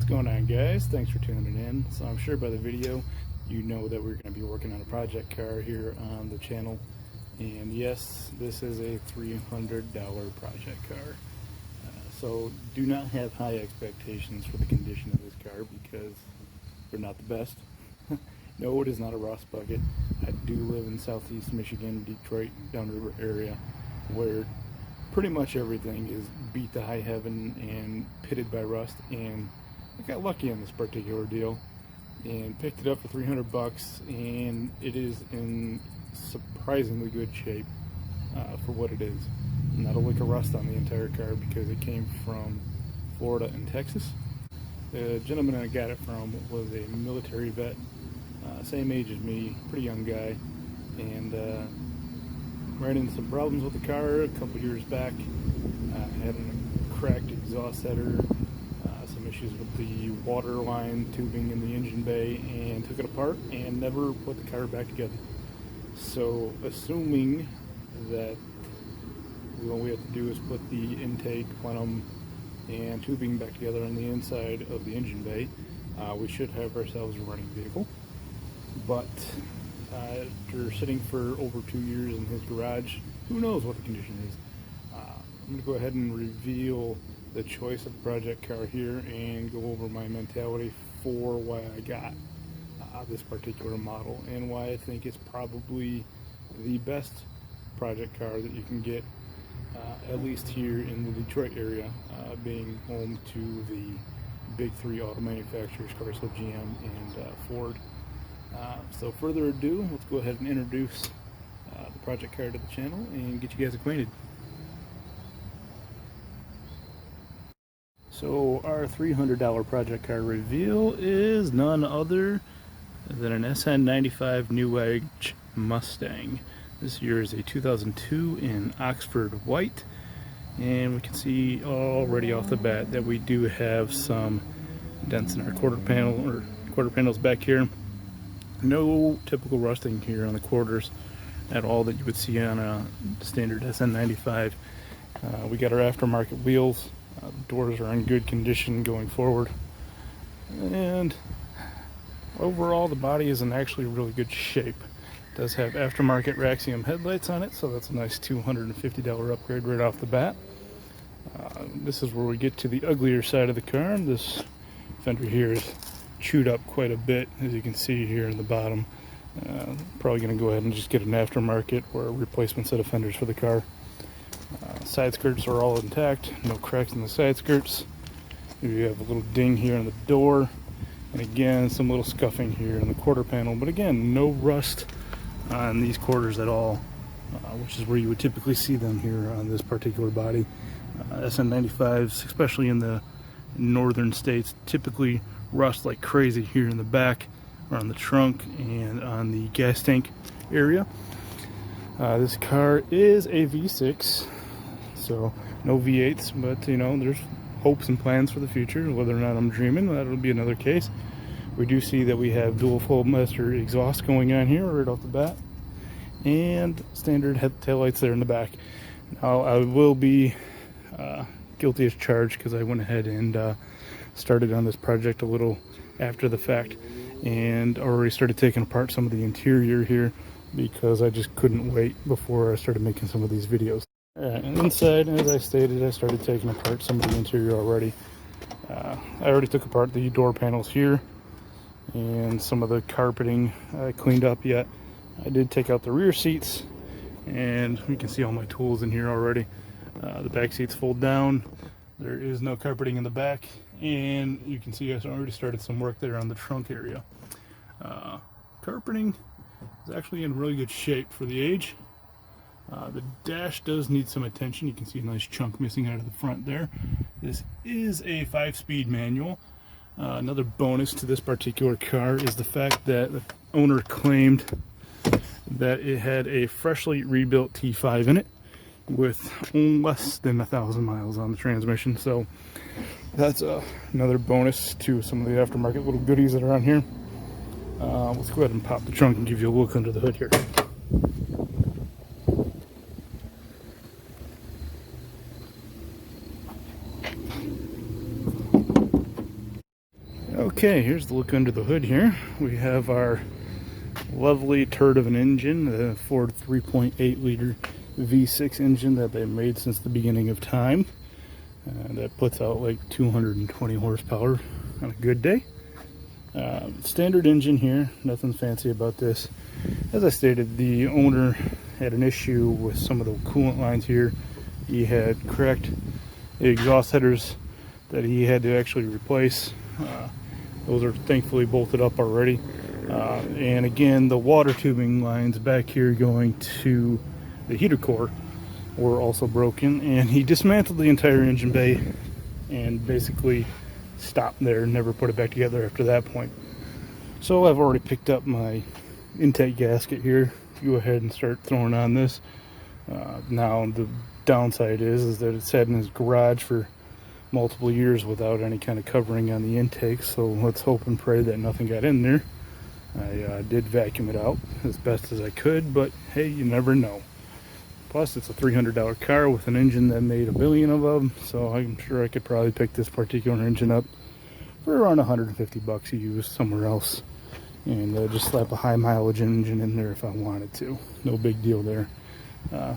going on, guys? Thanks for tuning in. So I'm sure by the video you know that we're going to be working on a project car here on the channel, and yes, this is a $300 project car. So do not have high expectations for the condition of this car because they're not the best. No, it is not a rust bucket. I do live in southeast Michigan, Detroit, downriver area, where pretty much everything is beat to high heaven and pitted by rust, and I got lucky on this particular deal and picked it up for 300 bucks, and it is in surprisingly good shape for what it is. Not a lick of rust on the entire car because it came from Florida and Texas. The gentleman I got it from was a military vet, same age as me, pretty young guy, and ran into some problems with the car a couple years back. Had a cracked exhaust header, some issues with the water line tubing in the engine bay, and took it apart and never put the car back together. So assuming that all we have to do is put the intake, plenum, and tubing back together on the inside of the engine bay, we should have ourselves a running vehicle. But after sitting for over 2 years in his garage, who knows what the condition is. I'm going to go ahead and reveal the choice of the project car here and go over my mentality for why I got this particular model and why I think it's probably the best project car that you can get, at least here in the Detroit area, being home to the big three auto manufacturers, Chrysler, GM, and Ford. So further ado, let's go ahead and introduce the project car to the channel and get you guys acquainted. So our $300 project car reveal is none other than an SN95 New Age Mustang. This year is a 2002 in Oxford white, and we can see already off the bat that we do have some dents in our quarter panels back here. No typical rusting here on the quarters at all that you would see on a standard SN95. We got our aftermarket wheels. The doors are in good condition going forward, and overall the body is in actually really good shape. It does have aftermarket Raxium headlights on it, so that's a nice $250 upgrade right off the bat. This is where we get to the uglier side of the car. This fender here is chewed up quite a bit, as you can see here in the bottom. Probably going to go ahead and just get an aftermarket or a replacement set of fenders for the car. Side skirts are all intact, no cracks in the side skirts. You have a little ding here in the door, and again some little scuffing here in the quarter panel, but again no rust on these quarters at all, which is where you would typically see them here on this particular body. SN95s, especially in the northern states, typically rust like crazy here in the back, or on the trunk, and on the gas tank area. This car is a V6, so no V8s, but you know, there's hopes and plans for the future. Whether or not I'm dreaming, that'll be another case. We do see that we have dual full master exhaust going on here right off the bat, and standard taillights there in the back. Now I will be guilty as charged because I went ahead and started on this project a little after the fact and already started taking apart some of the interior here because I just couldn't wait before I started making some of these videos. And inside, as I stated, I started taking apart some of the interior already. I already took apart the door panels here and some of the carpeting I cleaned up yet. I did take out the rear seats, and you can see all my tools in here already. The back seats fold down. There is no carpeting in the back, and you can see I already started some work there on the trunk area. Carpeting is actually in really good shape for the age. The dash does need some attention. You can see a nice chunk missing out of the front there. This is a 5-speed manual. Another bonus to this particular car is the fact that the owner claimed that it had a freshly rebuilt T5 in it with less than 1,000 miles on the transmission. So that's another bonus to some of the aftermarket little goodies that are on here. Let's go ahead and pop the trunk and give you a look under the hood here. Okay, here's the look under the hood here. We have our lovely turd of an engine, the Ford 3.8 liter V6 engine that they made since the beginning of time. That puts out like 220 horsepower on a good day. Standard engine here, nothing fancy about this. As I stated, the owner had an issue with some of the coolant lines here. He had cracked the exhaust headers that he had to actually replace. Those are thankfully bolted up already. And again, the water tubing lines back here going to the heater core were also broken, and he dismantled the entire engine bay and basically stopped there and never put it back together after that point. So I've already picked up my intake gasket here to go ahead and start throwing on this. Now the downside is that it's sat in his garage for multiple years without any kind of covering on the intake, so let's hope and pray that nothing got in there. I did vacuum it out as best as I could, but hey, you never know. Plus, it's a $300 car with an engine that made 1 billion of them, so I'm sure I could probably pick this particular engine up for around 150 bucks used somewhere else, and just slap a high mileage engine in there if I wanted to. No big deal there.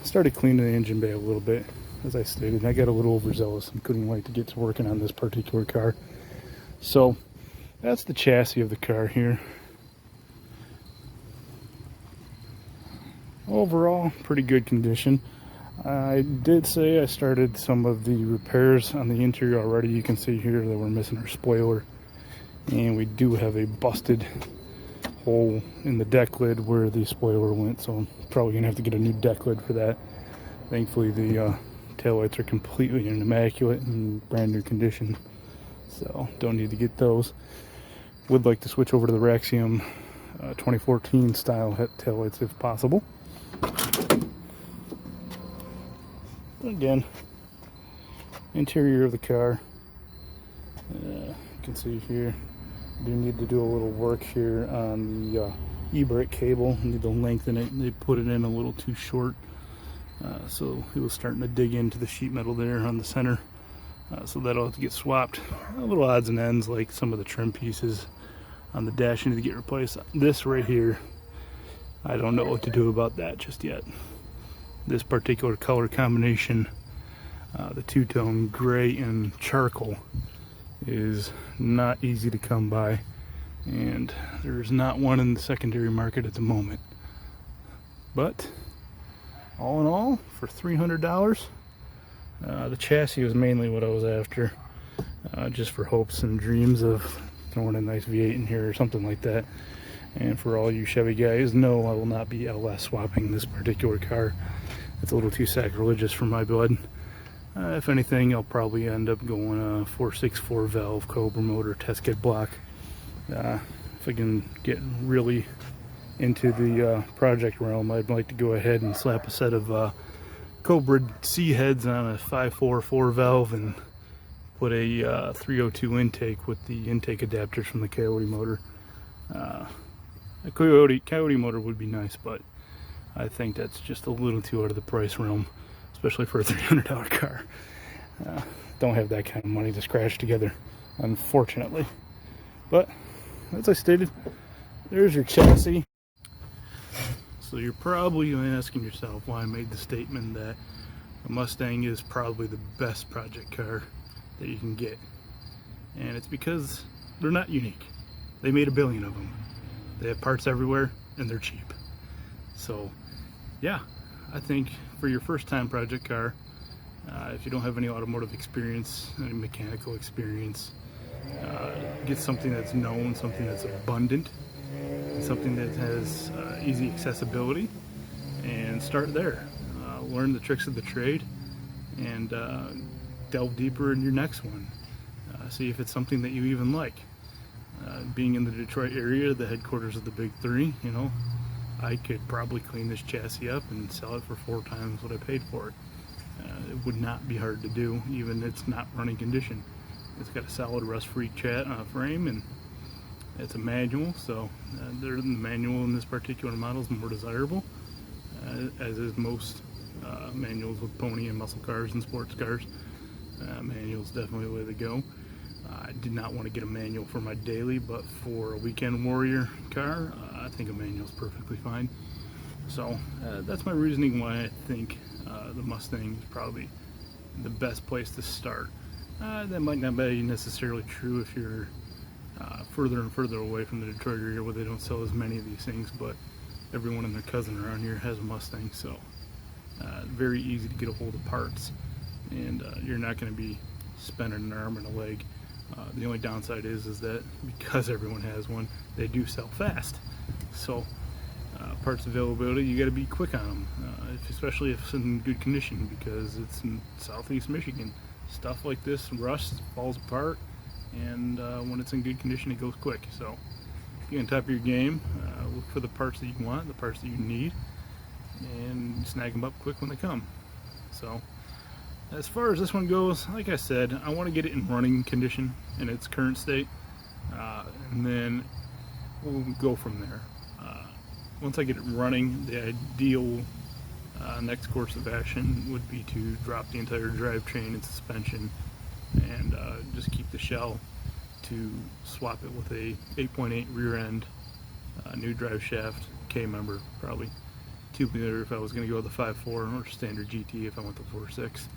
Started cleaning the engine bay a little bit. As I stated, I got a little overzealous and couldn't wait to get to working on this particular car. So that's the chassis of the car here. Overall, pretty good condition. I did say I started some of the repairs on the interior already. You can see here that we're missing our spoiler, and we do have a busted hole in the deck lid where the spoiler went, so I'm probably gonna have to get a new deck lid for that. Thankfully the taillights are completely immaculate and brand new condition, so don't need to get those. Would like to switch over to the Raxium 2014 style taillights if possible. Again, interior of the car, you can see here, I do need to do a little work here on the e-brake cable. I need to lengthen it. They put it in a little too short, so it was starting to dig into the sheet metal there on the center, so that'll have to get swapped. A little odds and ends, like some of the trim pieces on the dash need to get replaced. This right here, I don't know what to do about that just yet. This particular color combination, the two-tone gray and charcoal, is not easy to come by, and there's not one in the secondary market at the moment. But all in all, for $300, the chassis was mainly what I was after, just for hopes and dreams of throwing a nice V8 in here or something like that. And for all you Chevy guys, no, I will not be LS swapping this particular car. It's a little too sacrilegious for my blood. If anything, I'll probably end up going a 464 valve Cobra motor test kit block. If I can get really into the project realm, I'd like to go ahead and slap a set of Cobra C heads on a 544 valve and put a 302 intake with the intake adapters from the Coyote motor. A Coyote motor would be nice, but I think that's just a little too out of the price realm, especially for a $300 car. Don't have that kind of money to scratch together, unfortunately. But as I stated, there's your chassis. So you're probably asking yourself why I made the statement that a Mustang is probably the best project car that you can get. And it's because they're not unique. They made 1 billion of them. They have parts everywhere, and they're cheap. So yeah, I think for your first time project car, if you don't have any automotive experience, any mechanical experience, get something that's known, something that's abundant, something that has easy accessibility, and start there. Learn the tricks of the trade, and delve deeper in your next one. See if it's something that you even like. Being in the Detroit area, the headquarters of the Big Three, you know, I could probably clean this chassis up and sell it for 4 times what I paid for it. It would not be hard to do, even if it's not running condition. It's got a solid rust-free frame, and it's a manual, so the manual in this particular model is more desirable, as is most manuals with pony and muscle cars and sports cars. Manual's definitely the way to go. I did not want to get a manual for my daily, but for a weekend warrior car, I think a manual is perfectly fine. So that's my reasoning why I think the Mustang is probably the best place to start. That might not be necessarily true if you're further and further away from the Detroit area where they don't sell as many of these things, but everyone and their cousin around here has a Mustang, so very easy to get a hold of parts, and you're not going to be spending an arm and a leg. The only downside is that because everyone has one, they do sell fast. So parts availability, you got to be quick on them, especially if it's in good condition, because it's in southeast Michigan. Stuff like this rusts, falls apart, and when it's in good condition, it goes quick. So get on top of your game, look for the parts that you want, the parts that you need, and snag them up quick when they come. So as far as this one goes, like I said, I want to get it in running condition in its current state, and then we'll go from there. Once I get it running, the ideal next course of action would be to drop the entire drivetrain and suspension, and just keep the shell to swap it with a 8.8 rear end, new drive shaft, K-member, probably 2-liter if I was going to go with the 5.4, or standard GT if I went the 4.6,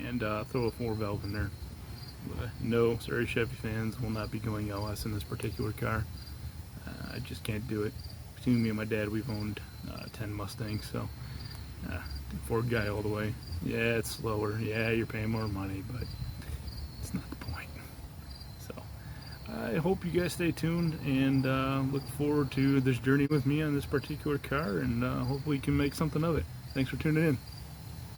and throw a 4-valve in there. But no, sorry Chevy fans, will not be going LS in this particular car. I just can't do it. Between me and my dad, we've owned 10 Mustangs, so Ford guy all the way. Yeah, it's slower. Yeah, you're paying more money, but it's not the point. So I hope you guys stay tuned and look forward to this journey with me on this particular car, and hopefully you can make something of it. Thanks for tuning in.